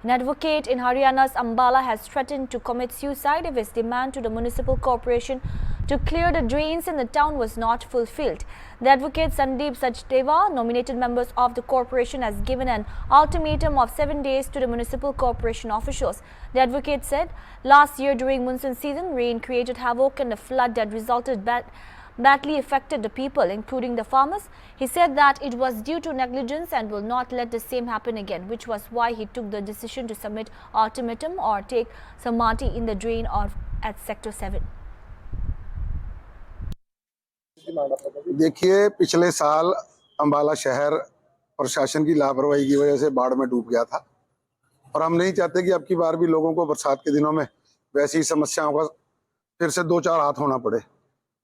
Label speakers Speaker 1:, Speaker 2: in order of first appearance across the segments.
Speaker 1: An advocate in Haryana's Ambala has threatened to commit suicide if his demand to the municipal corporation to clear the drains in the town was not fulfilled. The advocate Sandeep Sachdeva, nominated members of the corporation, has given an ultimatum of 7 days to the municipal corporation officials. The advocate said last year during monsoon season, rain created havoc and a flood that badly affected the people, including the farmers. He said that it was due to negligence and will not let the same happen again, which was why he took the decision to submit ultimatum or take samadhi in the drain at Sector 7.
Speaker 2: देखिए, पिछले साल अंबाला शहर प्रशासन की लापरवाही की वजह से बाढ़ में डूब गया था और हम नहीं चाहते कि अब की बार भी लोगों को बरसात के दिनों में वैसी समस्याओं का फिर से दो चार हाथ होना पड़े।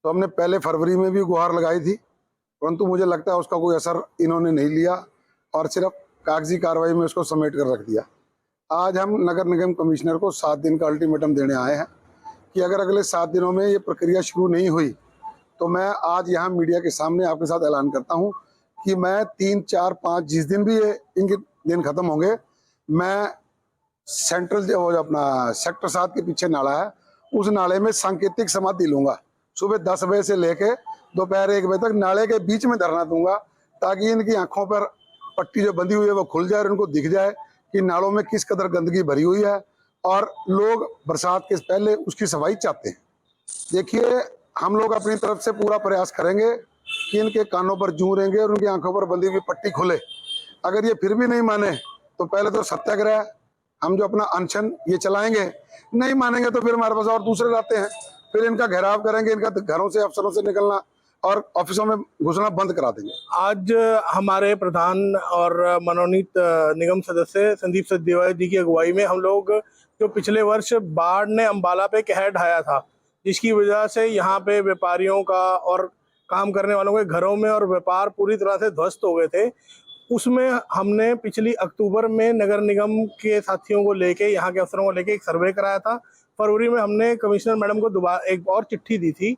Speaker 2: तो हमने पहले फरवरी में भी गुहार लगाई थी, परंतु मुझे लगता है उसका कोई असर इन्होंने नहीं लिया और सिर्फ कागजी कार्रवाई में उसको समेट कर रख दिया। आज हम नगर निगम कमिश्नर को 7 दिन का अल्टीमेटम देने आए हैं कि अगर अगले 7 दिनों में ये प्रक्रिया शुरू नहीं हुई तो मैं आज यहाँ मीडिया के सामने आपके साथ ऐलान करता हूँ कि मैं 3, 4, 5 जिस दिन भी ये इनके दिन खत्म होंगे, मैं सेंट्रल जो अपना सेक्टर 7 के पीछे नाला है उस नाले में सांकेतिक समाधि लूंगा। सुबह 10 बजे से लेके दोपहर 1 बजे तक नाले के बीच में धरना दूंगा ताकि इनकी आंखों पर पट्टी जो बंधी हुई है वो खुल जाए और उनको दिख जाए कि नालों में किस कदर गंदगी भरी हुई है और लोग बरसात के पहले उसकी सफाई चाहते हैं। देखिए, हम लोग अपनी तरफ से पूरा प्रयास करेंगे कि इनके कानों पर जूं रहेंगे और उनकी आंखों पर बंधी हुई पट्टी खुले। अगर ये फिर भी नहीं माने तो पहले तो सत्याग्रह हम जो अपना अनशन ये चलाएंगे, नहीं मानेंगे तो फिर हमारे पास और दूसरे रहते हैं, फिर इनका घेराव करेंगे, इनका घरों से अफसरों से निकलना और ऑफिसों में घुसना बंद करा देंगे।
Speaker 3: आज हमारे प्रधान और मनोनीत निगम सदस्य संदीप सचदेवा जी की अगुवाई में हम लोग जो पिछले वर्ष बाढ़ ने अंबाला पे कहर ढाया था, जिसकी वजह से यहाँ पे व्यापारियों का और काम करने वालों के घरों में और व्यापार पूरी तरह से ध्वस्त हो गए थे, उसमें हमने पिछली अक्टूबर में नगर निगम के साथियों को लेके, यहाँ के अफसरों को लेके एक सर्वे कराया था। फरवरी में हमने कमिश्नर मैडम को दोबारा एक और चिट्ठी दी थी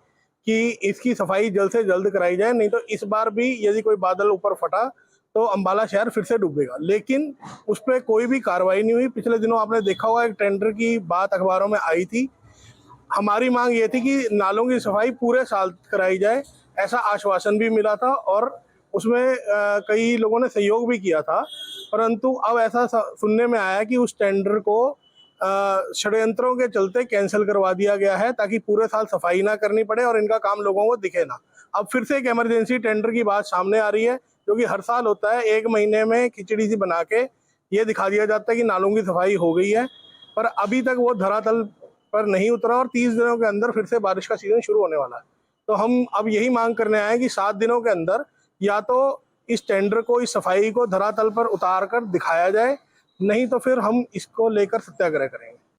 Speaker 3: कि इसकी सफाई जल्द से जल्द कराई जाए, नहीं तो इस बार भी यदि कोई बादल ऊपर फटा तो अंबाला शहर फिर से डूबेगा। लेकिन उस पर कोई भी कार्रवाई नहीं हुई। पिछले दिनों आपने देखा होगा एक टेंडर की बात अखबारों में आई थी। हमारी मांग ये थी कि नालों की सफाई पूरे साल कराई जाए, ऐसा आश्वासन भी मिला था और उसमें कई लोगों ने सहयोग भी किया था, परंतु अब ऐसा सुनने में आया कि उस टेंडर को षड्यंत्रों के चलते कैंसिल करवा दिया गया है ताकि पूरे साल सफाई ना करनी पड़े और इनका काम लोगों को दिखे ना। अब फिर से एक इमरजेंसी टेंडर की बात सामने आ रही है, जो कि हर साल होता है। 1 महीने में खिचड़ी सी बना के ये दिखा दिया जाता है कि नालों की सफाई हो गई है, पर अभी तक वो धरातल पर नहीं उतरा और 30 दिनों के अंदर फिर से बारिश का सीजन शुरू होने वाला है। तो हम अब यही मांग करने आए कि 7 दिनों के अंदर या तो इस टेंडर को, इस सफाई को धरातल पर उतार कर दिखाया जाए, नहीं तो फिर हम इसको लेकर सत्याग्रह करेंगे।